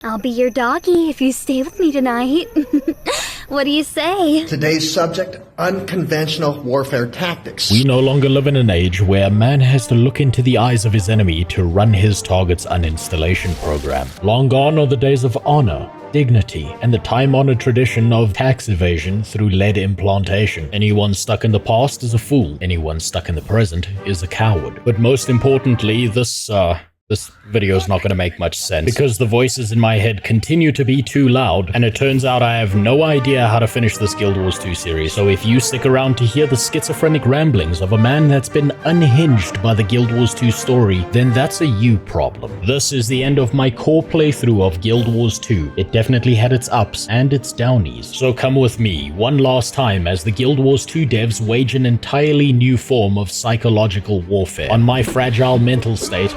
I'll be your doggy if you stay with me tonight. What do you say? Today's subject, unconventional warfare tactics. We no longer live in an age where a man has to look into the eyes of his enemy to run his target's uninstallation program. Long gone are the days of honor, dignity, and the time-honored tradition of tax evasion through lead implantation. Anyone stuck in the past is a fool. Anyone stuck in the present is a coward. But most importantly, this video is not going to make much sense because the voices in my head continue to be too loud, and it turns out I have no idea how to finish this Guild Wars 2 series. So if you stick around to hear the schizophrenic ramblings of a man that's been unhinged by the Guild Wars 2 story, then that's a you problem. This is the end of my core playthrough of Guild Wars 2. It definitely had its ups and its downies. So come with me one last time as the Guild Wars 2 devs wage an entirely new form of psychological warfare on my fragile mental state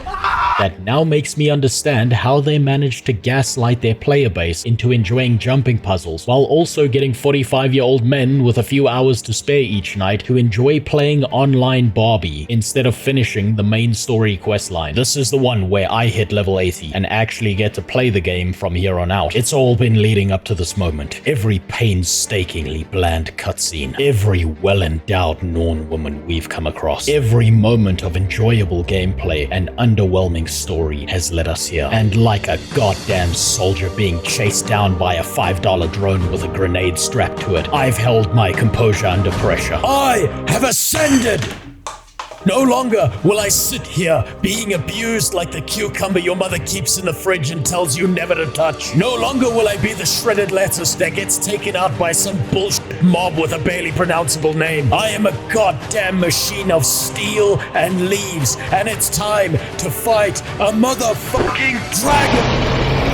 that now makes me understand how they managed to gaslight their player base into enjoying jumping puzzles while also getting 45-year-old men with a few hours to spare each night to enjoy playing online Barbie instead of finishing the main story questline. This is the one where I hit level 80 and actually get to play the game from here on out. It's all been leading up to this moment. Every painstakingly bland cutscene, every well-endowed Norn woman we've come across, every moment of enjoyable gameplay and underwhelming story has led us here. And like a goddamn soldier being chased down by a $5 drone with a grenade strapped to it, I've held my composure under pressure. I have ascended! No longer will I sit here being abused like the cucumber your mother keeps in the fridge and tells you never to touch. No longer will I be the shredded lettuce that gets taken out by some bullshit mob with a barely pronounceable name. I am a goddamn machine of steel and leaves, and it's time to fight a motherfucking dragon!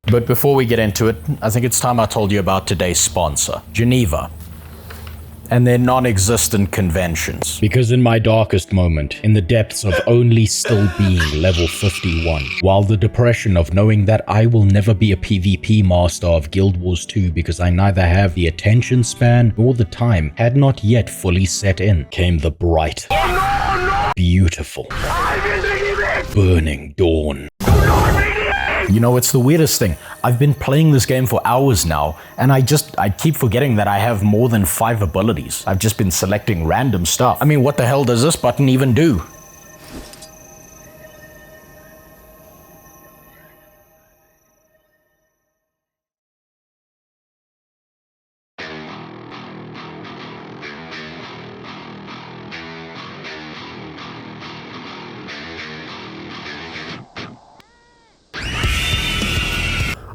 But before we get into it, I think it's time I told you about today's sponsor, Geneva, and their non-existent conventions. Because in my darkest moment, in the depths of only still being level 51, while the depression of knowing that I will never be a PvP master of Guild Wars 2 because I neither have the attention span nor the time had not yet fully set in, came the bright, beautiful, burning dawn. You know, it's the weirdest thing. I've been playing this game for hours now, and I keep forgetting that I have more than 5 abilities. I've just been selecting random stuff. I mean, what the hell does this button even do?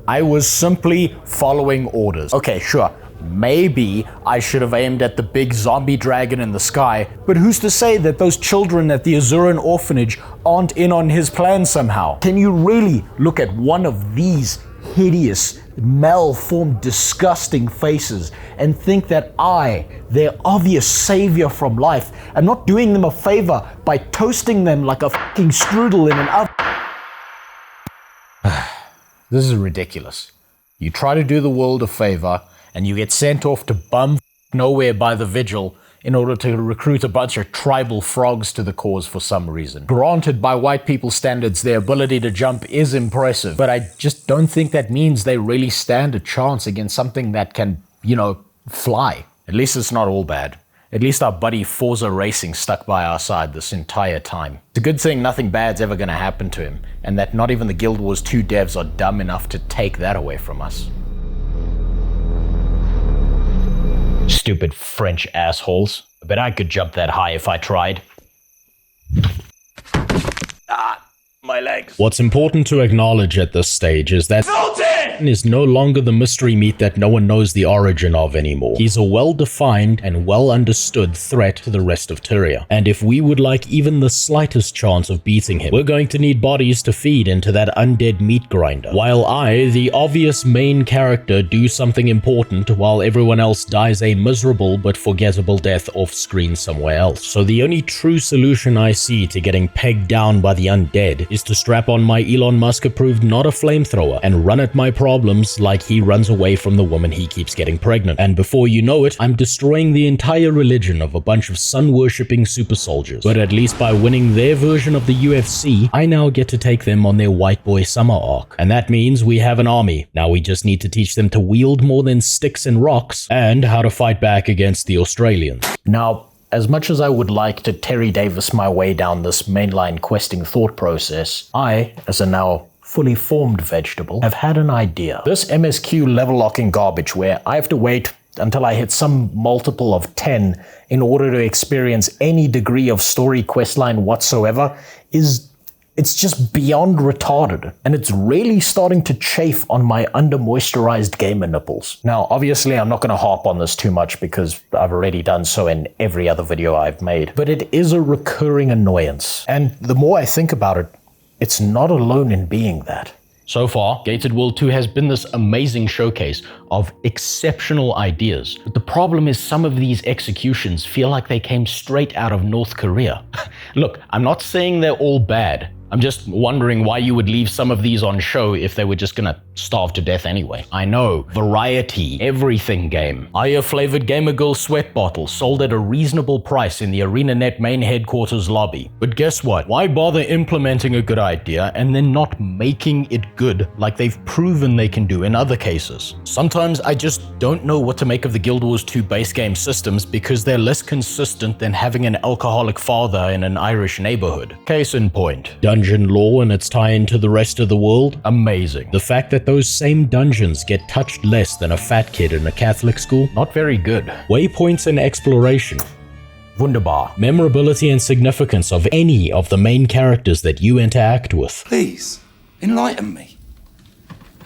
I was simply following orders. Okay, sure, maybe I should have aimed at the big zombie dragon in the sky, but who's to say that those children at the Azuran orphanage aren't in on his plan somehow? Can you really look at one of these hideous, malformed, disgusting faces and think that I, their obvious savior from life, am not doing them a favor by toasting them like a fucking strudel in an oven? This is ridiculous. You try to do the world a favor, and you get sent off to bum nowhere by the Vigil in order to recruit a bunch of tribal frogs to the cause for some reason. Granted, by white people standards, their ability to jump is impressive, but I just don't think that means they really stand a chance against something that can, fly. At least it's not all bad. At least our buddy Forza Racing stuck by our side this entire time. It's a good thing nothing bad's ever gonna happen to him, and that not even the Guild Wars 2 devs are dumb enough to take that away from us. Stupid French assholes. I bet I could jump that high if I tried. Ah, my legs. What's important to acknowledge at this stage is that is no longer the mystery meat that no one knows the origin of anymore. He's a well-defined and well-understood threat to the rest of Tyria. And if we would like even the slightest chance of beating him, we're going to need bodies to feed into that undead meat grinder. While I, the obvious main character, do something important while everyone else dies a miserable but forgettable death off-screen somewhere else. So the only true solution I see to getting pegged down by the undead is to strap on my Elon Musk approved not a flamethrower and run at my problems like he runs away from the woman he keeps getting pregnant. And before you know it, I'm destroying the entire religion of a bunch of sun-worshipping super soldiers. But at least by winning their version of the UFC, I now get to take them on their white boy summer arc. And that means we have an army. Now we just need to teach them to wield more than sticks and rocks, and how to fight back against the Australians. Now, as much as I would like to Terry Davis my way down this mainline questing thought process, I, as a now fully formed vegetable, have had an idea. This MSQ level locking garbage where I have to wait until I hit some multiple of 10 in order to experience any degree of story questline whatsoever it's just beyond retarded, and it's really starting to chafe on my under-moisturized gamer nipples. Now, obviously, I'm not going to harp on this too much because I've already done so in every other video I've made, but it is a recurring annoyance, and the more I think about it, it's not alone in being that. So far, Gated World 2 has been this amazing showcase of exceptional ideas, but the problem is some of these executions feel like they came straight out of North Korea. Look, I'm not saying they're all bad. I'm just wondering why you would leave some of these on show if they were just gonna starve to death anyway. I know, variety, everything game. Aya flavored Gamer Girl sweat bottle sold at a reasonable price in the ArenaNet main headquarters lobby. But guess what? Why bother implementing a good idea and then not making it good like they've proven they can do in other cases? Sometimes I just don't know what to make of the Guild Wars 2 base game systems because they're less consistent than having an alcoholic father in an Irish neighborhood. Case in point, dungeon lore and its tie-in to the rest of the world? Amazing. The fact that those same dungeons get touched less than a fat kid in a Catholic school? Not very good. Waypoints and exploration? Wunderbar. Memorability and significance of any of the main characters that you interact with? Please, enlighten me.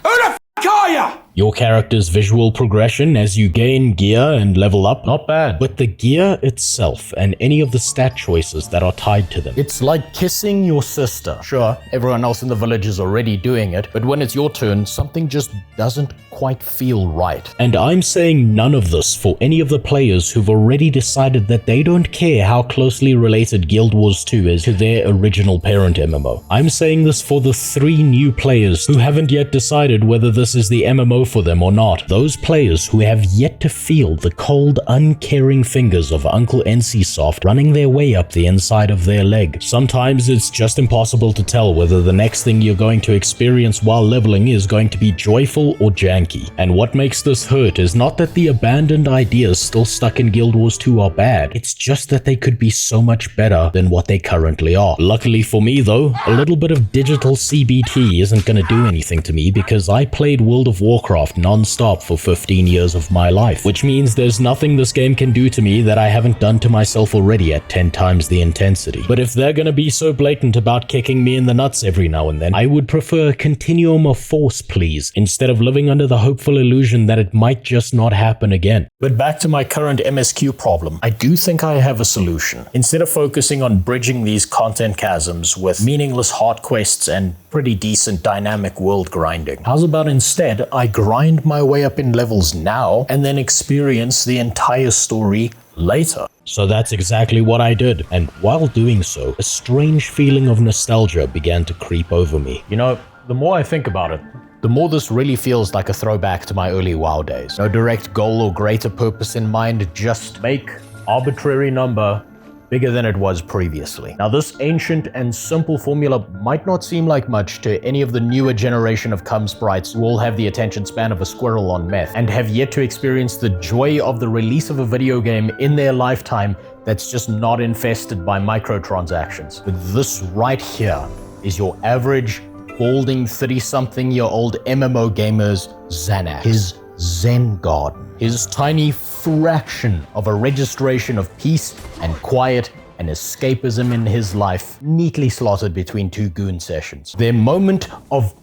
Who the f*** are ya? Your character's visual progression as you gain gear and level up? Not bad. But the gear itself and any of the stat choices that are tied to them. It's like kissing your sister. Sure, everyone else in the village is already doing it, but when it's your turn, something just doesn't quite feel right. And I'm saying none of this for any of the players who've already decided that they don't care how closely related Guild Wars 2 is to their original parent MMO. I'm saying this for the 3 new players who haven't yet decided whether this is the MMO for them or not. Those players who have yet to feel the cold, uncaring fingers of Uncle NCSoft running their way up the inside of their leg. Sometimes it's just impossible to tell whether the next thing you're going to experience while leveling is going to be joyful or janky. And what makes this hurt is not that the abandoned ideas still stuck in Guild Wars 2 are bad, it's just that they could be so much better than what they currently are. Luckily for me though, a little bit of digital CBT isn't gonna do anything to me because I played World of Warcraft non-stop for 15 years of my life, which means there's nothing this game can do to me that I haven't done to myself already at 10 times the intensity. But if they're gonna be so blatant about kicking me in the nuts every now and then, I would prefer a continuum of force, please, instead of living under the hopeful illusion that it might just not happen again. But back to my current MSQ problem, I do think I have a solution. Instead of focusing on bridging these content chasms with meaningless heart quests and pretty decent dynamic world grinding, how's about instead I grind my way up in levels now and then experience the entire story later? So that's exactly what I did, and while doing so, a strange feeling of nostalgia began to creep over me. You know, the more I think about it, the more this really feels like a throwback to my early WoW days. No direct goal or greater purpose in mind, just make arbitrary number bigger than it was previously. Now this ancient and simple formula might not seem like much to any of the newer generation of cum sprites who all have the attention span of a squirrel on meth and have yet to experience the joy of the release of a video game in their lifetime that's just not infested by microtransactions. But this right here is your average balding 30-something-year-old MMO gamer's Xanax, his Zen garden, his tiny fraction of a registration of peace and quiet and escapism in his life, neatly slotted between 2 goon sessions. Their moment of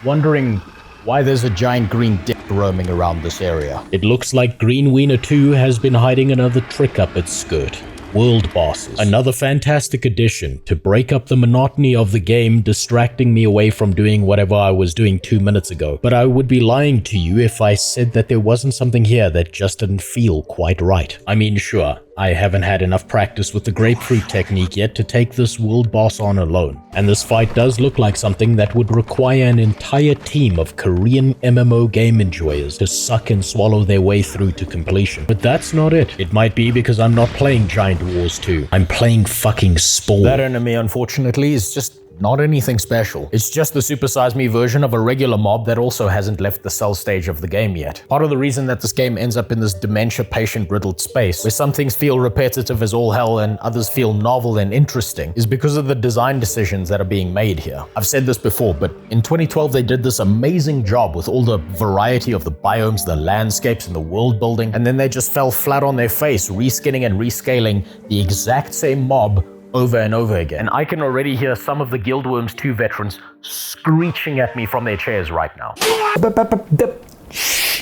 wondering why there's a giant green dick roaming around this area. It looks like Green Wiener 2 has been hiding another trick up its skirt. World bosses. Another fantastic addition to break up the monotony of the game, distracting me away from doing whatever I was doing 2 minutes ago. But I would be lying to you if I said that there wasn't something here that just didn't feel quite right. I mean, sure, I haven't had enough practice with the grapefruit technique yet to take this world boss on alone. And this fight does look like something that would require an entire team of Korean MMO game enjoyers to suck and swallow their way through to completion. But that's not it. It might be because I'm not playing Giant Wars 2. I'm playing fucking Spore. That enemy, unfortunately, is just not anything special. It's just the supersize me version of a regular mob that also hasn't left the cell stage of the game yet. Part of the reason that this game ends up in this dementia patient riddled space, where some things feel repetitive as all hell and others feel novel and interesting, is because of the design decisions that are being made here. I've said this before, but in 2012 they did this amazing job with all the variety of the biomes, the landscapes, and the world building, and then they just fell flat on their face, reskinning and rescaling the exact same mob over and over again. And I can already hear some of the Guildworms 2 veterans screeching at me from their chairs right now.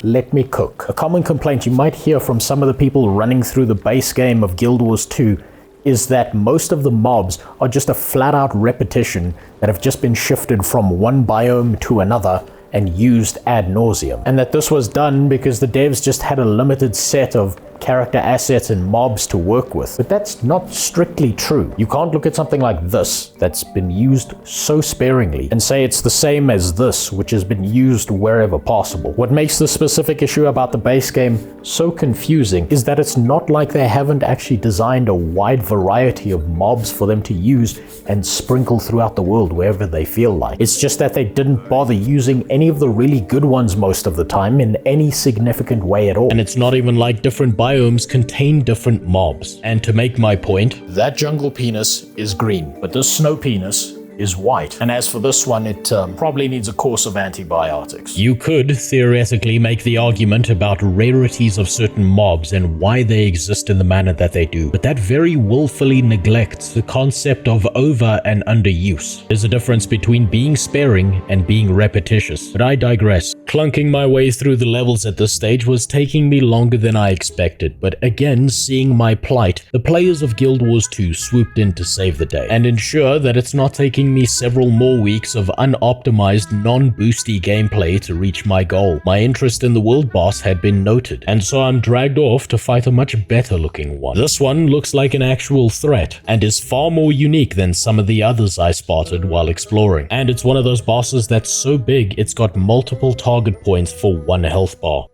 Let me cook. A common complaint you might hear from some of the people running through the base game of Guild Wars 2 is that most of the mobs are just a flat-out repetition that have just been shifted from one biome to another and used ad nauseum. And that this was done because the devs just had a limited set of character assets and mobs to work with. But that's not strictly true. You can't look at something like this that's been used so sparingly and say it's the same as this, which has been used wherever possible. What makes this specific issue about the base game so confusing is that it's not like they haven't actually designed a wide variety of mobs for them to use and sprinkle throughout the world wherever they feel like. It's just that they didn't bother using any of the really good ones most of the time in any significant way at all. And it's not even like different biomes contain different mobs. And to make my point, that jungle penis is green, but this snow penis is white. And as for this one, it probably needs a course of antibiotics. You could theoretically make the argument about rarities of certain mobs and why they exist in the manner that they do, but that very willfully neglects the concept of over and underuse. There's a difference between being sparing and being repetitious, but I digress. Clunking my way through the levels at this stage was taking me longer than I expected, but again, seeing my plight, the players of Guild Wars 2 swooped in to save the day and ensure that it's not taking me several more weeks of unoptimized, non-boosty gameplay to reach my goal. My interest in the world boss had been noted, and so I'm dragged off to fight a much better looking one. This one looks like an actual threat, and is far more unique than some of the others I spotted while exploring. And it's one of those bosses that's so big, it's got multiple target points for one health bar.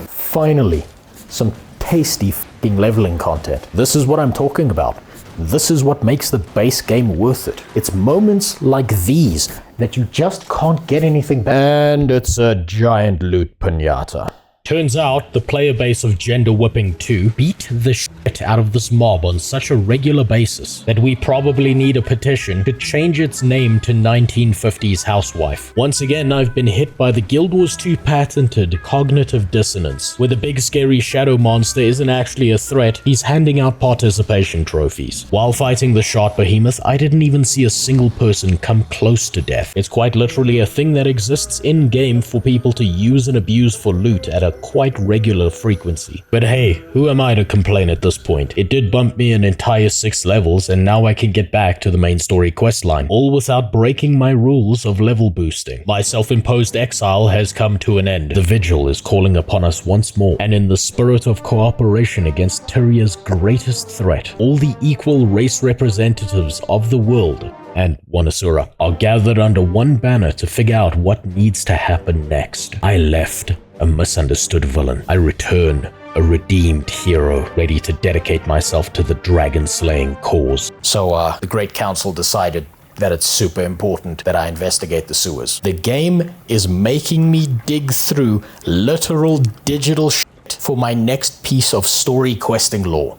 Finally, some tasty f***ing leveling content. This is what I'm talking about. This is what makes the base game worth it. It's moments like these that you just can't get anything better. And it's a giant loot piñata. Turns out the player base of Gender Whipping 2 beat the shit out of this mob on such a regular basis that we probably need a petition to change its name to 1950s Housewife. Once again, I've been hit by the Guild Wars 2 patented cognitive dissonance, where the big scary shadow monster isn't actually a threat, he's handing out participation trophies. While fighting the shot behemoth, I didn't even see a single person come close to death. It's quite literally a thing that exists in-game for people to use and abuse for loot at a quite regular frequency. But hey, who am I to complain at this point? It did bump me an entire 6 levels, and now I can get back to the main story questline, all without breaking my rules of level boosting. My self-imposed exile has come to an end. The Vigil is calling upon us once more, and in the spirit of cooperation against Tyria's greatest threat, all the equal race representatives of the world and Wanasura are gathered under one banner to figure out what needs to happen next. I left a misunderstood villain. I return a redeemed hero, ready to dedicate myself to the dragon-slaying cause. So, the Great Council decided that it's super important that I investigate the sewers. The game is making me dig through literal digital shit for my next piece of story questing lore.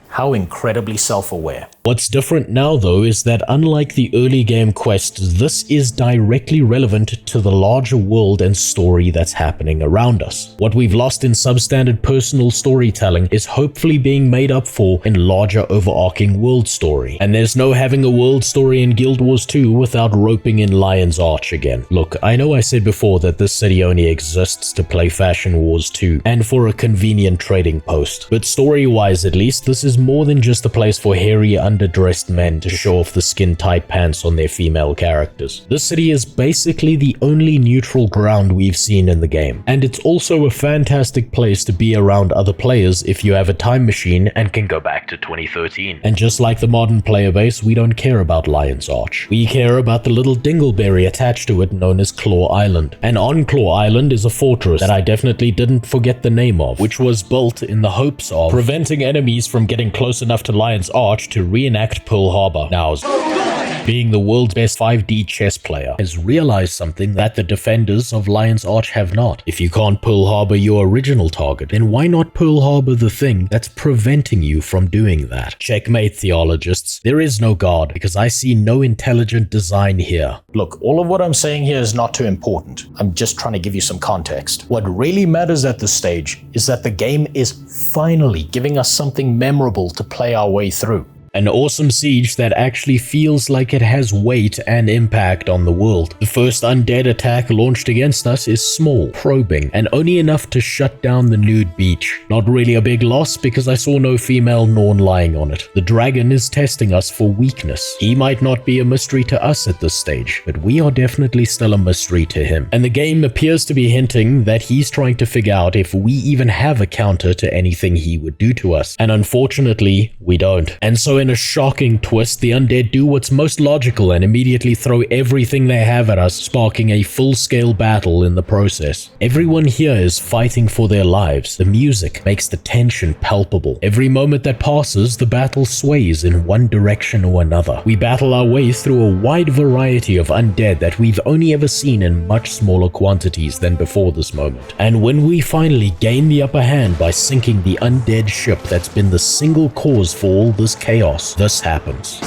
How incredibly self-aware. What's different now though is that unlike the early game quests, this is directly relevant to the larger world and story that's happening around us. What we've lost in substandard personal storytelling is hopefully being made up for in larger overarching world story. And there's no having a world story in Guild Wars 2 without roping in Lion's Arch again. Look, I know I said before that this city only exists to play Fashion Wars 2 and for a convenient trading post, but story-wise at least, this is more than just a place for hairy underdressed men to show off the skin-tight pants on their female characters. This city is basically the only neutral ground we've seen in the game, and it's also a fantastic place to be around other players if you have a time machine and can go back to 2013. And just like the modern player base, we don't care about Lion's Arch. We care about the little dingleberry attached to it known as Claw Island. And on Claw Island is a fortress that I definitely didn't forget the name of, which was built in the hopes of preventing enemies from getting close enough to Lion's Arch to reenact Pearl Harbor. Now, being the world's best 5D chess player, has realized something that the defenders of Lion's Arch have not. If you can't Pearl Harbor your original target, then why not Pearl Harbor the thing that's preventing you from doing that? Checkmate, theologists. There is no God, because I see no intelligent design here. Look, all of what I'm saying here is not too important. I'm just trying to give you some context. What really matters at this stage is that the game is finally giving us something memorable to play our way through. An awesome siege that actually feels like it has weight and impact on the world. The first undead attack launched against us is small, probing, and only enough to shut down the nude beach. Not really a big loss because I saw no female Norn lying on it. The dragon is testing us for weakness. He might not be a mystery to us at this stage, but we are definitely still a mystery to him. And the game appears to be hinting that he's trying to figure out if we even have a counter to anything he would do to us. And unfortunately, we don't. And so in a shocking twist, the undead do what's most logical and immediately throw everything they have at us, sparking a full-scale battle in the process. Everyone here is fighting for their lives. The music makes the tension palpable. Every moment that passes, the battle sways in one direction or another. We battle our way through a wide variety of undead that we've only ever seen in much smaller quantities than before this moment. And when we finally gain the upper hand by sinking the undead ship that's been the single cause for all this chaos, this happens.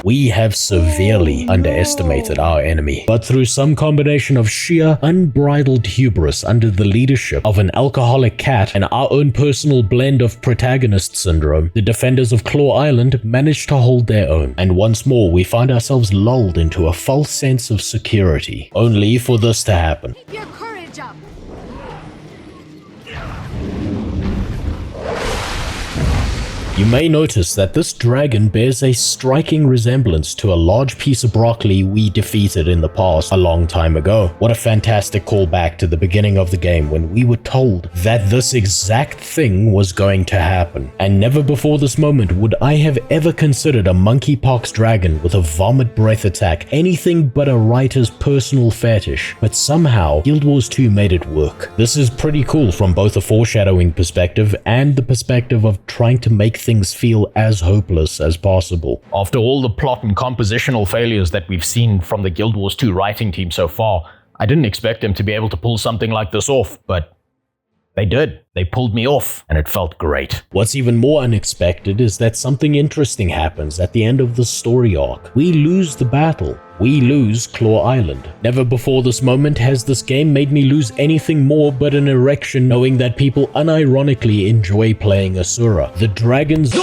We have severely underestimated our enemy, but through some combination of sheer, unbridled hubris under the leadership of an alcoholic cat and our own personal blend of protagonist syndrome, the defenders of Claw Island managed to hold their own. And once more, we find ourselves lulled into a false sense of security, only for this to happen. Keep your courage up. You may notice that this dragon bears a striking resemblance to a large piece of broccoli we defeated in the past a long time ago. What a fantastic callback to the beginning of the game when we were told that this exact thing was going to happen. And never before this moment would I have ever considered a monkeypox dragon with a vomit breath attack anything but a writer's personal fetish, but somehow Guild Wars 2 made it work. This is pretty cool from both a foreshadowing perspective and the perspective of trying to make things feel as hopeless as possible. After all the plot and compositional failures that we've seen from the Guild Wars 2 writing team so far, I didn't expect them to be able to pull something like this off, but they did. They pulled me off, and it felt great. What's even more unexpected is that something interesting happens at the end of the story arc. We lose the battle. We lose Claw Island. Never before this moment has this game made me lose anything more but an erection knowing that people unironically enjoy playing Asura. The dragons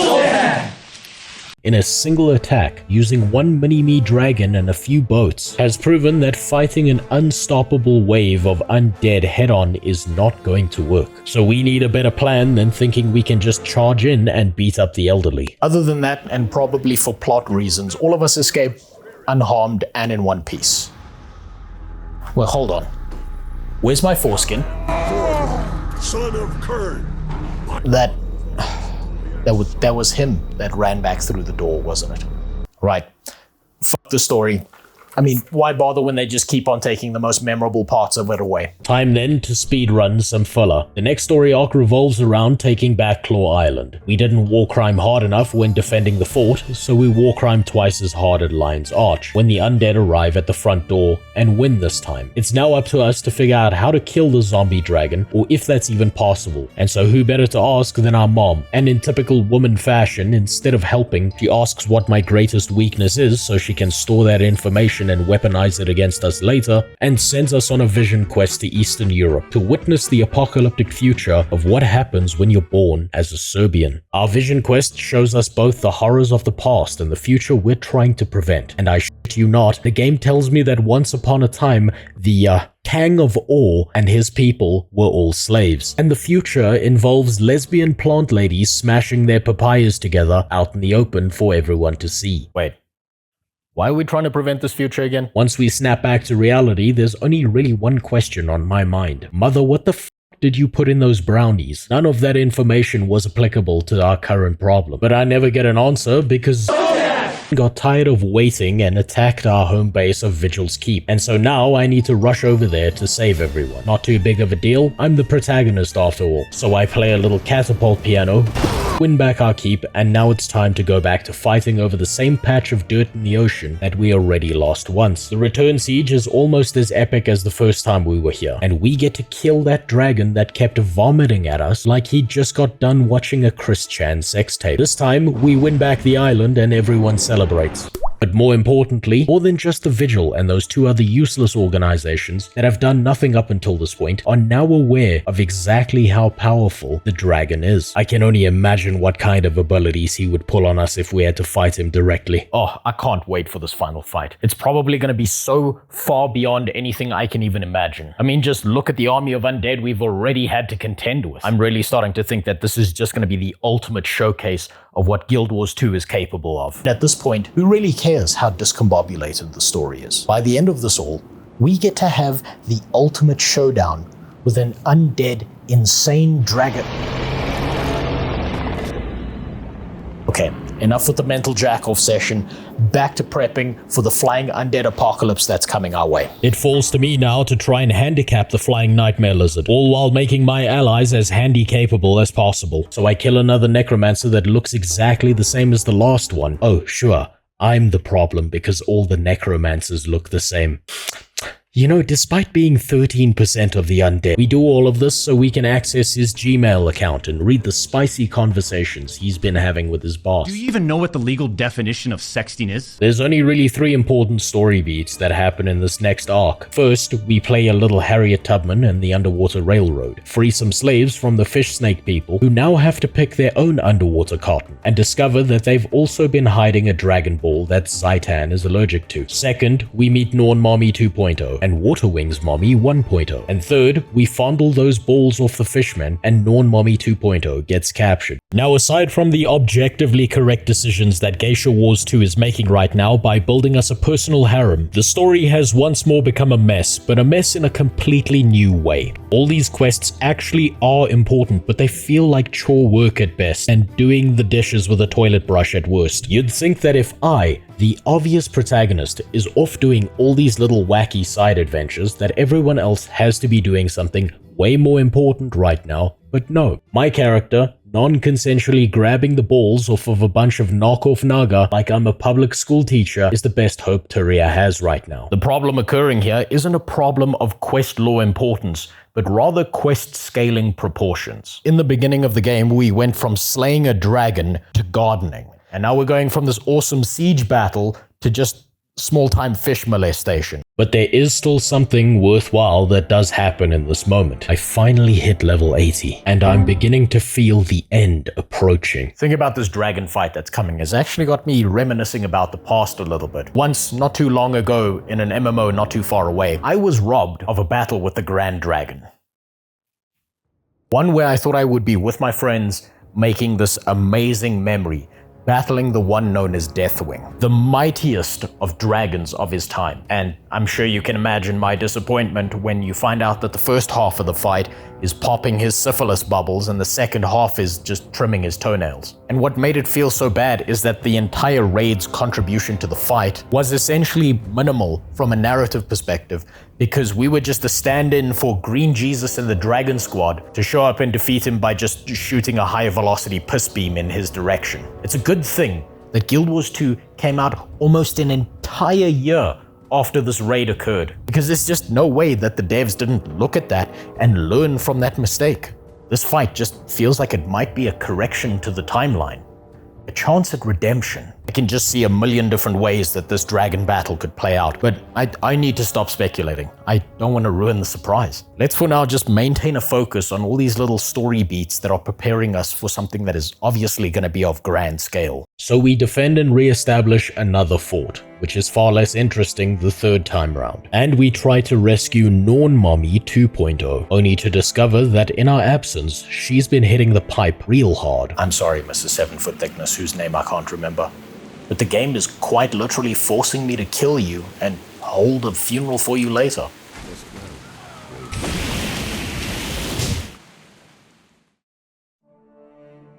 in a single attack, using one mini-me dragon and a few boats, has proven that fighting an unstoppable wave of undead head-on is not going to work. So we need a better plan than thinking we can just charge in and beat up the elderly. Other than that, and probably for plot reasons, all of us escape unharmed and in one piece. Well, hold on. Where's my foreskin? Son of Kern. That was him that ran back through the door, wasn't it? Right. Fuck the story. I mean, why bother when they just keep on taking the most memorable parts of it away? Time then to speedrun some filler. The next story arc revolves around taking back Claw Island. We didn't war crime hard enough when defending the fort, so we war crime twice as hard at Lion's Arch, when the undead arrive at the front door and win this time. It's now up to us to figure out how to kill the zombie dragon, or if that's even possible. And so who better to ask than our mom? And in typical woman fashion, instead of helping, she asks what my greatest weakness is so she can store that information and weaponize it against us later, and sends us on a vision quest to Eastern Europe to witness the apocalyptic future of what happens when you're born as a Serbian. Our vision quest shows us both the horrors of the past and the future we're trying to prevent. And I shit you not, the game tells me that once upon a time, the Kang of Or and his people were all slaves. And the future involves lesbian plant ladies smashing their papayas together out in the open for everyone to see. Wait. Why are we trying to prevent this future again? Once we snap back to reality, there's only really one question on my mind. Mother, what the f did you put in those brownies? None of that information was applicable to our current problem. But I never get an answer because got tired of waiting and attacked our home base of Vigil's Keep. And so now I need to rush over there to save everyone. Not too big of a deal. I'm the protagonist after all. So I play a little catapult piano, win back our keep, and now it's time to go back to fighting over the same patch of dirt in the ocean that we already lost once. The return siege is almost as epic as the first time we were here, and we get to kill that dragon that kept vomiting at us like he'd just got done watching a Chris Chan sex tape. This time, we win back the island and everyone celebrates. But more importantly, more than just the Vigil and those two other useless organizations that have done nothing up until this point are now aware of exactly how powerful the dragon is. I can only imagine what kind of abilities he would pull on us if we had to fight him directly. Oh, I can't wait for this final fight. It's probably going to be so far beyond anything I can even imagine. I mean, just look at the army of undead we've already had to contend with. I'm really starting to think that this is just going to be the ultimate showcase of what Guild Wars 2 is capable of. At this point, who really cares how discombobulated the story is? By the end of this all, we get to have the ultimate showdown with an undead, insane dragon. Okay, enough with the mental jack-off session. Back to prepping for the flying undead apocalypse that's coming our way. It falls to me now to try and handicap the flying nightmare lizard, all while making my allies as handy-capable as possible. So I kill another necromancer that looks exactly the same as the last one. Oh, sure, I'm the problem because all the necromancers look the same. You know, despite being 13% of the undead, we do all of this so we can access his Gmail account and read the spicy conversations he's been having with his boss. Do you even know what the legal definition of sexting is? There's only really 3 important story beats that happen in this next arc. First, we play a little Harriet Tubman and the Underwater Railroad, free some slaves from the fish snake people who now have to pick their own underwater cotton, and discover that they've also been hiding a Dragon Ball that Zhaitan is allergic to. Second, we meet Norn Mommy 2.0 and Water Wings Mommy 1.0. And third, we fondle those balls off the fishmen and Norn Mommy 2.0 gets captured. Now, aside from the objectively correct decisions that Geisha Wars 2 is making right now by building us a personal harem, the story has once more become a mess, but a mess in a completely new way. All these quests actually are important, but they feel like chore work at best and doing the dishes with a toilet brush at worst. You'd think that if I, the obvious protagonist, is off doing all these little wacky side adventures, that everyone else has to be doing something way more important right now, but no. My character, non-consensually grabbing the balls off of a bunch of knockoff Naga like I'm a public school teacher, is the best hope Taria has right now. The problem occurring here isn't a problem of quest law importance, but rather quest scaling proportions. In the beginning of the game, we went from slaying a dragon to gardening. And now we're going from this awesome siege battle to just small-time fish molestation. But there is still something worthwhile that does happen in this moment. I finally hit level 80, and I'm beginning to feel the end approaching. Think about this dragon fight that's coming. It's actually got me reminiscing about the past a little bit. Once, not too long ago, in an MMO not too far away, I was robbed of a battle with the Grand Dragon. One where I thought I would be with my friends, making this amazing memory, battling the one known as Deathwing, the mightiest of dragons of his time. And I'm sure you can imagine my disappointment when you find out that the first half of the fight is popping his syphilis bubbles and the second half is just trimming his toenails. And what made it feel so bad is that the entire raid's contribution to the fight was essentially minimal from a narrative perspective, because we were just a stand-in for Green Jesus and the Dragon Squad to show up and defeat him by just shooting a high-velocity piss beam in his direction. It's a good thing that Guild Wars 2 came out almost an entire year after this raid occurred, because there's just no way that the devs didn't look at that and learn from that mistake. This fight just feels like it might be a correction to the timeline, a chance at redemption. I can just see a million different ways that this dragon battle could play out, but I need to stop speculating. I don't want to ruin the surprise. Let's for now just maintain a focus on all these little story beats that are preparing us for something that is obviously going to be of grand scale. So we defend and re-establish another fort, which is far less interesting the third time round. And we try to rescue Norn Mommy 2.0, only to discover that in our absence, she's been hitting the pipe real hard. I'm sorry, Mrs. 7 Foot Thickness, whose name I can't remember, but the game is quite literally forcing me to kill you and hold a funeral for you later.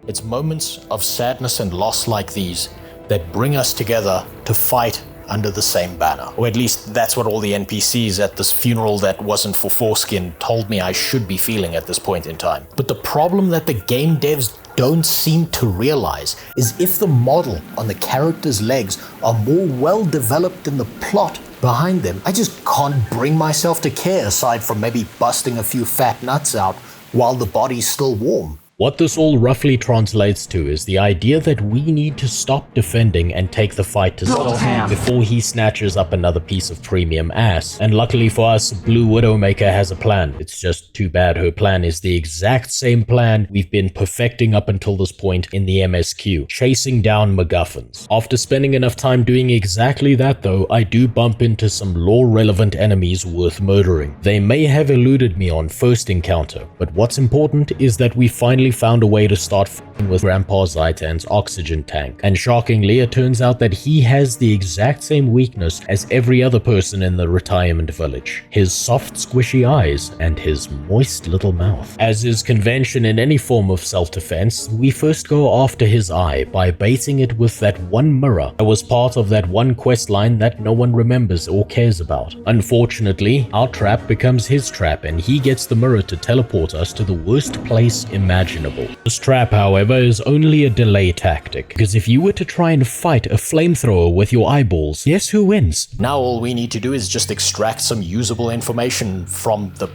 It's moments of sadness and loss like these that bring us together to fight under the same banner. Or at least that's what all the NPCs at this funeral that wasn't for foreskin told me I should be feeling at this point in time. But the problem that the game devs don't seem to realize is if the model on the character's legs are more well developed than the plot behind them, I just can't bring myself to care, aside from maybe busting a few fat nuts out while the body's still warm. What this all roughly translates to is the idea that we need to stop defending and take the fight to Zhaitan before he snatches up another piece of premium ass. And luckily for us, Blue Widowmaker has a plan. It's just too bad her plan is the exact same plan we've been perfecting up until this point in the MSQ, chasing down MacGuffins. After spending enough time doing exactly that though, I do bump into some lore-relevant enemies worth murdering. They may have eluded me on first encounter, but what's important is that we finally found a way to start f***ing with Grandpa Zhaitan's oxygen tank. And shockingly, it turns out that he has the exact same weakness as every other person in the retirement village. His soft, squishy eyes and his moist little mouth. As is convention in any form of self-defense, we first go after his eye by baiting it with that one mirror that was part of that one quest line that no one remembers or cares about. Unfortunately, our trap becomes his trap and he gets the mirror to teleport us to the worst place imaginable. This trap, however, is only a delay tactic, because if you were to try and fight a flamethrower with your eyeballs, guess who wins? Now all we need to do is just extract some usable information from the...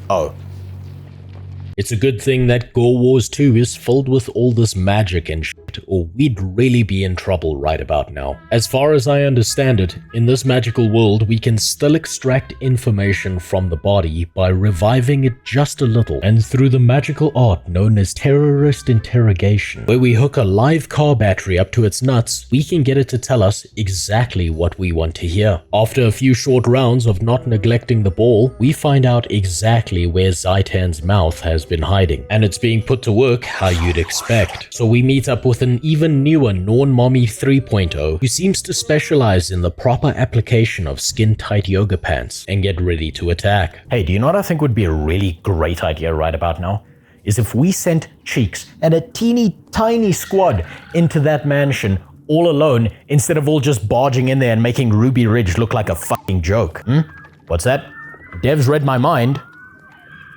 Oh. It's a good thing that Gore Wars 2 is filled with all this magic and shit, or we'd really be in trouble right about now. As far as I understand it, in this magical world we can still extract information from the body by reviving it just a little, and through the magical art known as terrorist interrogation, where we hook a live car battery up to its nuts, we can get it to tell us exactly what we want to hear. After a few short rounds of not neglecting the ball, we find out exactly where Zhaitan's mouth has been hiding, and it's being put to work how you'd expect. So we meet up with an even newer Norn Mommy 3.0 who seems to specialize in the proper application of skin-tight yoga pants and get ready to attack. Hey, do you know what I think would be a really great idea right about now? Is if we sent Cheeks and a teeny tiny squad into that mansion all alone instead of all just barging in there and making Ruby Ridge look like a fucking joke. What's that? Devs read my mind.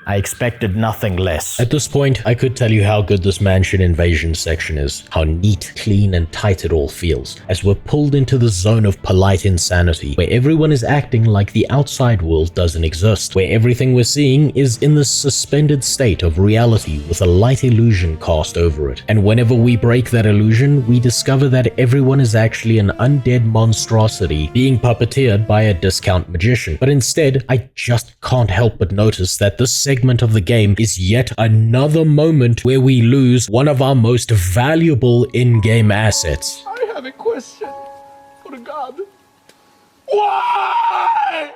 I expected nothing less. At this point, I could tell you how good this mansion invasion section is, how neat, clean, and tight it all feels, as we're pulled into the zone of polite insanity, where everyone is acting like the outside world doesn't exist, where everything we're seeing is in this suspended state of reality with a light illusion cast over it. And whenever we break that illusion, we discover that everyone is actually an undead monstrosity being puppeteered by a discount magician. But instead, I just can't help but notice that this segment of the game is yet another moment where we lose one of our most valuable in-game assets. I have a question for God. Why?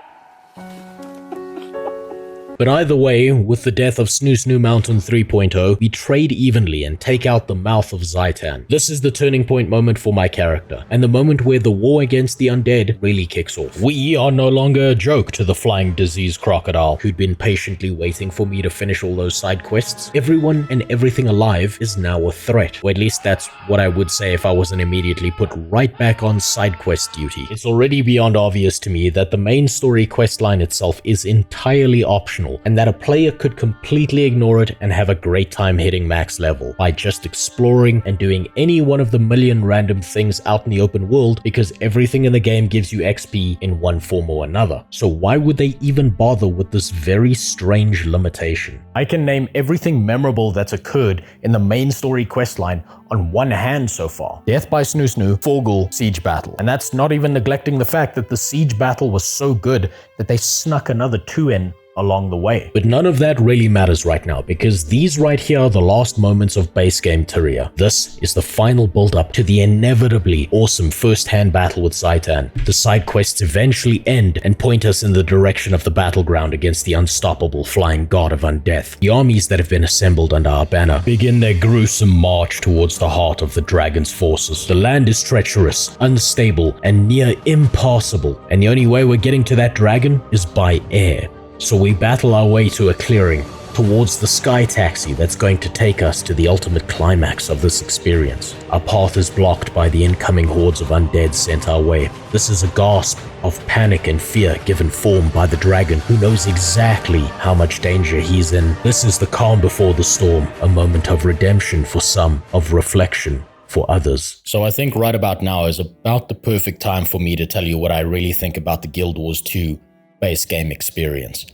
But either way, with the death of Snoo Snoo Mountain 3.0, we trade evenly and take out the mouth of Zhaitan. This is the turning point moment for my character, and the moment where the war against the undead really kicks off. We are no longer a joke to the flying disease crocodile, who'd been patiently waiting for me to finish all those side quests. Everyone and everything alive is now a threat, or at least that's what I would say if I wasn't immediately put right back on side quest duty. It's already beyond obvious to me that the main story questline itself is entirely optional, and that a player could completely ignore it and have a great time hitting max level by just exploring and doing any one of the million random things out in the open world, because everything in the game gives you XP in one form or another. So why would they even bother with this very strange limitation? I can name everything memorable that's occurred in the main story questline on one hand so far. Death by Snoo Snoo, Forgul, Siege Battle. And that's not even neglecting the fact that the Siege Battle was so good that they snuck another 2 in along the way. But none of that really matters right now, because these right here are the last moments of base game Tyria. This is the final build up to the inevitably awesome first-hand battle with Zhaitan. The side quests eventually end and point us in the direction of the battleground against the unstoppable flying god of undeath. The armies that have been assembled under our banner begin their gruesome march towards the heart of the dragon's forces. The land is treacherous, unstable, and near impassable, and the only way we're getting to that dragon is by air. So we battle our way to a clearing, towards the sky taxi that's going to take us to the ultimate climax of this experience. Our path is blocked by the incoming hordes of undead sent our way. This is a gasp of panic and fear given form by the dragon, who knows exactly how much danger he's in. This is the calm before the storm, a moment of redemption for some, of reflection for others. So I think right about now is about the perfect time for me to tell you what I really think about the Guild Wars 2 base game experience,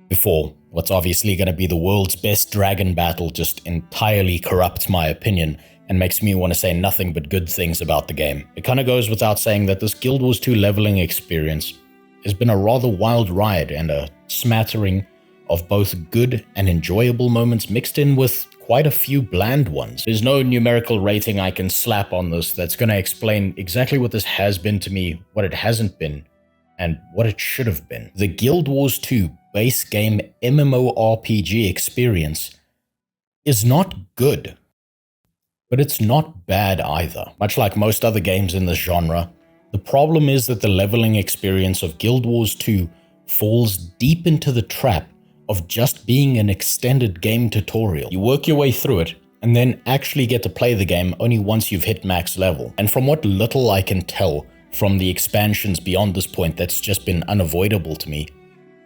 before what's obviously going to be the world's best dragon battle just entirely corrupts my opinion and makes me want to say nothing but good things about the game. It kind of goes without saying that this Guild Wars 2 leveling experience has been a rather wild ride and a smattering of both good and enjoyable moments mixed in with quite a few bland ones. There's no numerical rating I can slap on this that's going to explain exactly what this has been to me, what it hasn't been, and what it should have been. The Guild Wars 2 base game MMORPG experience is not good, but it's not bad either. Much like most other games in this genre, the problem is that the leveling experience of Guild Wars 2 falls deep into the trap of just being an extended game tutorial. You work your way through it, and then actually get to play the game only once you've hit max level. And from what little I can tell from the expansions beyond this point that's just been unavoidable to me,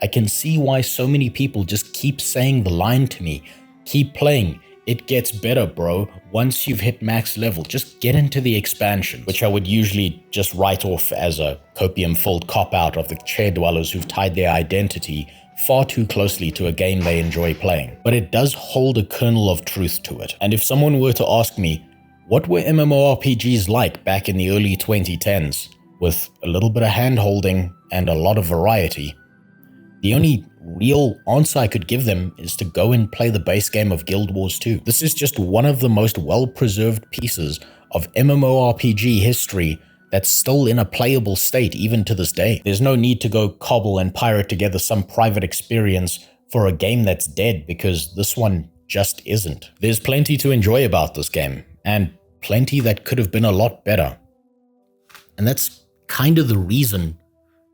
I can see why so many people just keep saying the line to me, keep playing, it gets better bro, once you've hit max level, just get into the expansion, which I would usually just write off as a copium-filled cop-out of the chair dwellers who've tied their identity far too closely to a game they enjoy playing. But it does hold a kernel of truth to it, and if someone were to ask me, what were MMORPGs like back in the early 2010s, with a little bit of hand-holding and a lot of variety, the only real answer I could give them is to go and play the base game of Guild Wars 2. This is just one of the most well-preserved pieces of MMORPG history that's still in a playable state even to this day. There's no need to go cobble and pirate together some private experience for a game that's dead, because this one just isn't. There's plenty to enjoy about this game, and plenty that could have been a lot better. And that's kind of the reason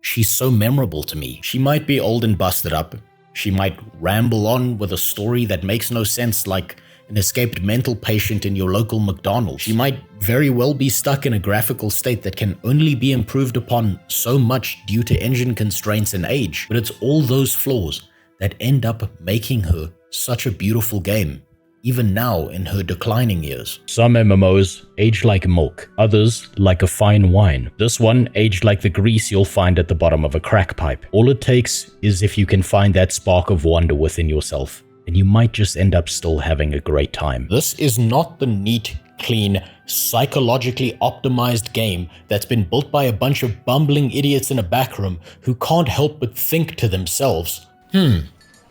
she's so memorable to me. She might be old and busted up. She might ramble on with a story that makes no sense, like an escaped mental patient in your local McDonald's. She might very well be stuck in a graphical state that can only be improved upon so much due to engine constraints and age. But it's all those flaws that end up making her such a beautiful game, even now in her declining years. Some MMOs age like milk, others like a fine wine. This one aged like the grease you'll find at the bottom of a crack pipe. All it takes is if you can find that spark of wonder within yourself, and you might just end up still having a great time. This is not the neat, clean, psychologically optimized game that's been built by a bunch of bumbling idiots in a backroom who can't help but think to themselves,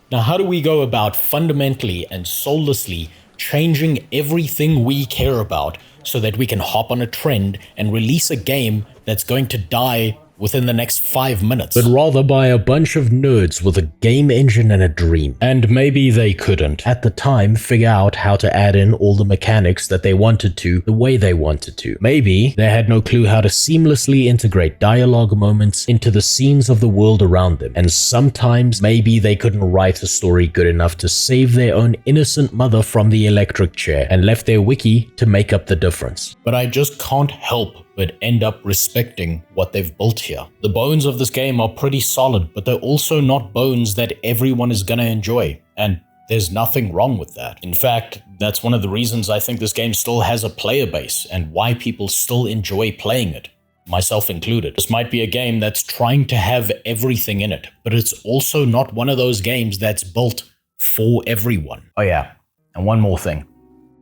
now how do we go about fundamentally and soullessly changing everything we care about so that we can hop on a trend and release a game that's going to die within the next 5 minutes. but rather by a bunch of nerds with a game engine and a dream. And maybe they couldn't, at the time, figure out how to add in all the mechanics that they wanted to the way they wanted to. Maybe they had no clue how to seamlessly integrate dialogue moments into the scenes of the world around them. And sometimes maybe they couldn't write a story good enough to save their own innocent mother from the electric chair and left their wiki to make up the difference. But I just can't help but end up respecting what they've built here. The bones of this game are pretty solid, but they're also not bones that everyone is gonna enjoy, and there's nothing wrong with that. In fact, that's one of the reasons I think this game still has a player base and why people still enjoy playing it, myself included. This might be a game that's trying to have everything in it, but it's also not one of those games that's built for everyone. Oh yeah, and one more thing.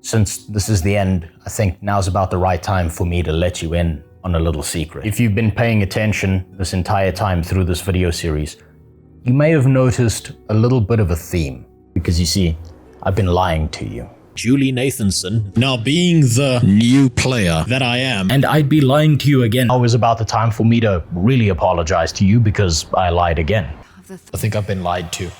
Since this is the end, I think now's about the right time for me to let you in on a little secret. If you've been paying attention this entire time through this video series, you may have noticed a little bit of a theme. Because you see, I've been lying to you. Julie Nathanson, now being the new player that I am, And I'd be lying to you again. Now is about the time for me to really apologize to you because I lied again. I think I've been lied to.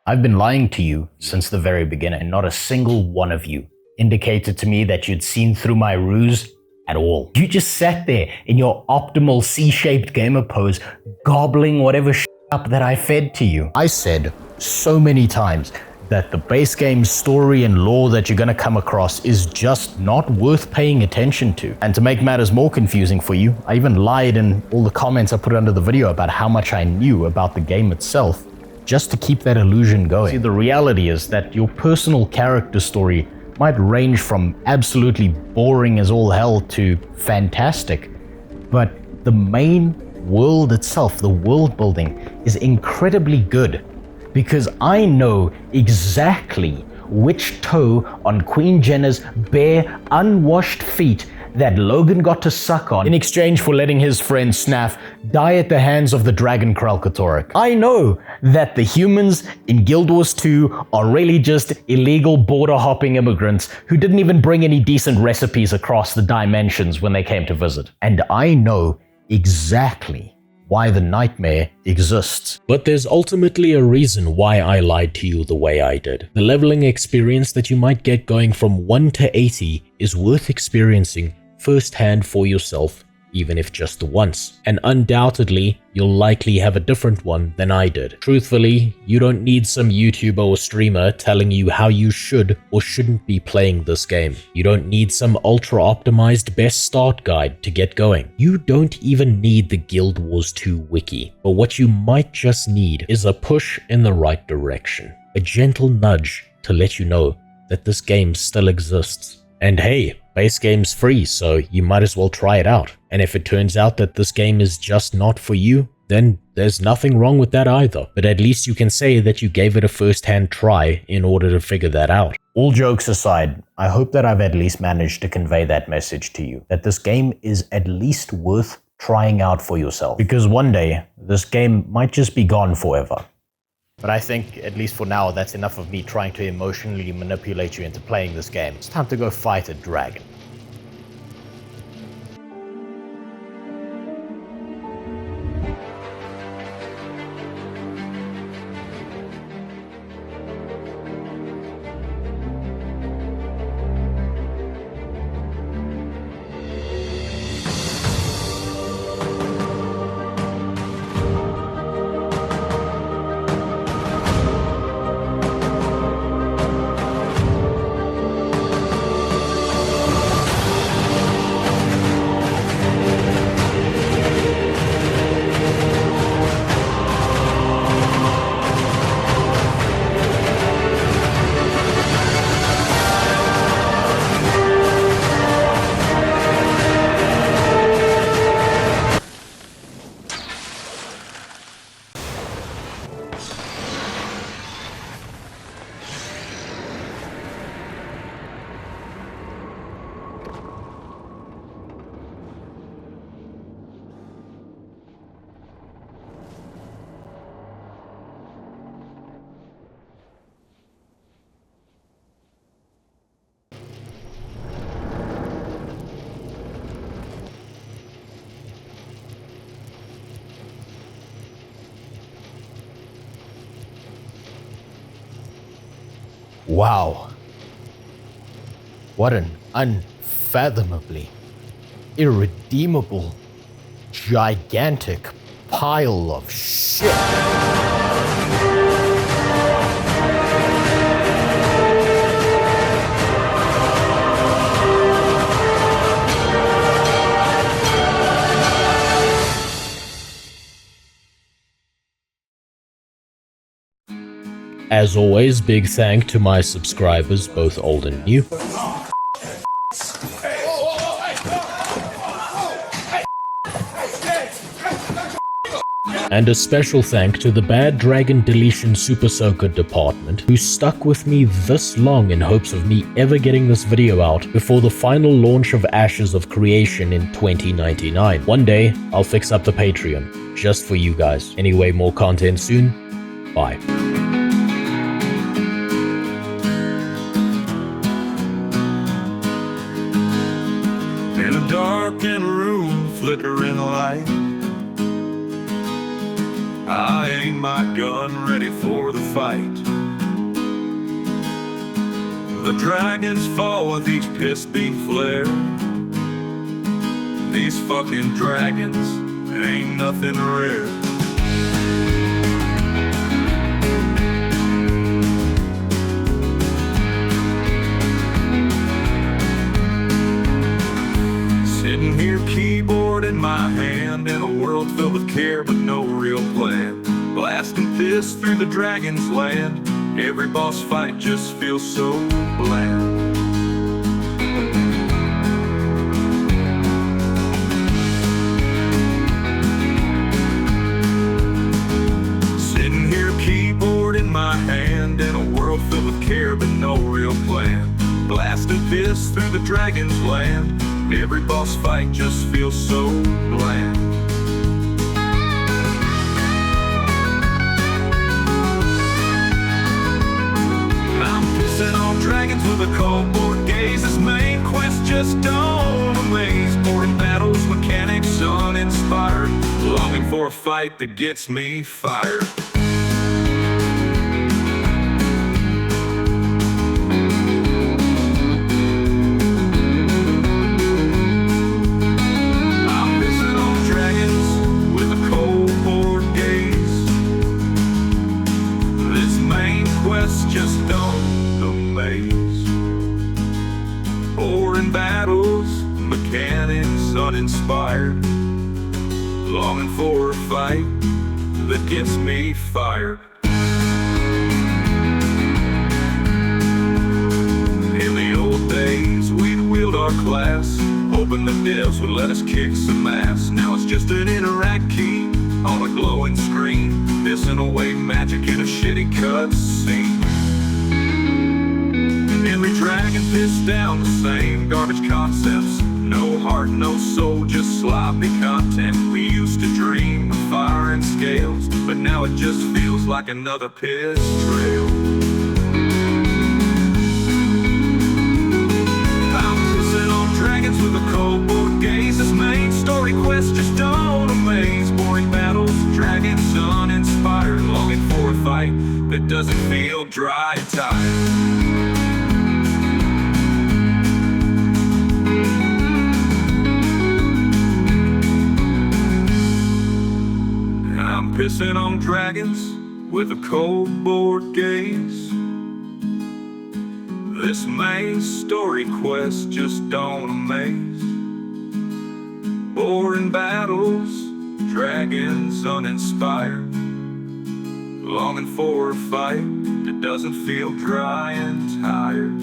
I've been lying to you since the very beginning, and not a single one of you indicated to me that you'd seen through my ruse at all. You just sat there in your optimal C-shaped gamer pose, gobbling whatever up that I fed to you. I said so many times that the base game's story and lore that you're gonna come across is just not worth paying attention to. And to make matters more confusing for you, I even lied in all the comments I put under the video about how much I knew about the game itself, just to keep that illusion going. See, the reality is that your personal character story might range from absolutely boring as all hell to fantastic, but the main world itself, the world building, is incredibly good, because I know exactly which toe on Queen Jenna's bare, unwashed feet that Logan got to suck on in exchange for letting his friend Snaff die at the hands of the Dragon Kralkatorek. I know that the humans in Guild Wars 2 are really just illegal border-hopping immigrants who didn't even bring any decent recipes across the dimensions when they came to visit. And I know exactly why the nightmare exists. But there's ultimately a reason why I lied to you the way I did. The leveling experience that you might get going from 1 to 80 is worth experiencing firsthand for yourself, even if just the once. And undoubtedly, you'll likely have a different one than I did. Truthfully, you don't need some YouTuber or streamer telling you how you should or shouldn't be playing this game. You don't need some ultra-optimized best start guide to get going. You don't even need the Guild Wars 2 wiki. But what you might just need is a push in the right direction. A gentle nudge to let you know that this game still exists. And hey, base game's free, so you might as well try it out. And if it turns out that this game is just not for you, then there's nothing wrong with that either. But at least you can say that you gave it a first-hand try in order to figure that out. All jokes aside, I hope that I've at least managed to convey that message to you, that this game is at least worth trying out for yourself. Because one day, this game might just be gone forever. But I think, at least for now, that's enough of me trying to emotionally manipulate you into playing this game. It's time to go fight a dragon. Wow. What an unfathomably irredeemable, gigantic pile of shit. As always, big thank to my subscribers, both old and new. And a special thank to the Bad Dragon Deletion Super Soaker department, who stuck with me this long in hopes of me ever getting this video out before the final launch of Ashes of Creation in 2099. One day, I'll fix up the Patreon, just for you guys. Anyway, more content soon. Bye. In a darkened room, flickering light, I aim my gun, ready for the fight. The dragons fall with each piss beam flare. These fucking dragons ain't nothing rare. Sitting here, keyboard in my hand, in a world filled with care but no real plan. Blasting fists through the dragon's land, every boss fight just feels so bland. Sitting here, keyboard in my hand, in a world filled with care but no real plan. Blasting fists through the dragon's land, every boss fight just feels so bland. I'm pissing on dragons with a cold board gaze. This main quest just don't amaze. Boring battles, mechanics uninspired, longing for a fight that gets me fired. Just don't amaze. Boring battles, mechanics uninspired, longing for a fight that gets me fired. In the old days, we'd wield our class, hoping the devs would let us kick some ass. Now it's just an interact key on a glowing screen, pissing away magic in a shitty cutscene. Every dragon pissed down the same garbage concepts. No heart, no soul, just sloppy content. We used to dream of fire and scales, but now it just feels like another piss trail. I'm pissing on dragons with a cold board gaze. This main story quest just don't amaze. Boring battles, dragons uninspired, longing for a fight that doesn't feel dry and tired. I'm pissing on dragons with a cold board gaze. This main story quest just don't amaze. Boring battles, dragons uninspired, longing for a fight that doesn't feel dry and tired.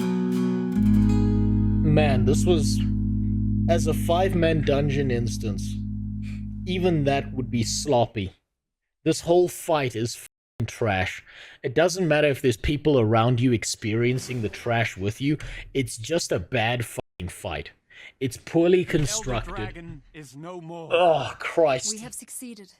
Man, this was, as a 5-man dungeon instance, even that would be sloppy. This whole fight is f***ing trash. It doesn't matter if there's people around you experiencing the trash with you, it's just a bad f***ing fight. It's poorly constructed. Elder Dragon is no more. Oh, Christ. We have succeeded.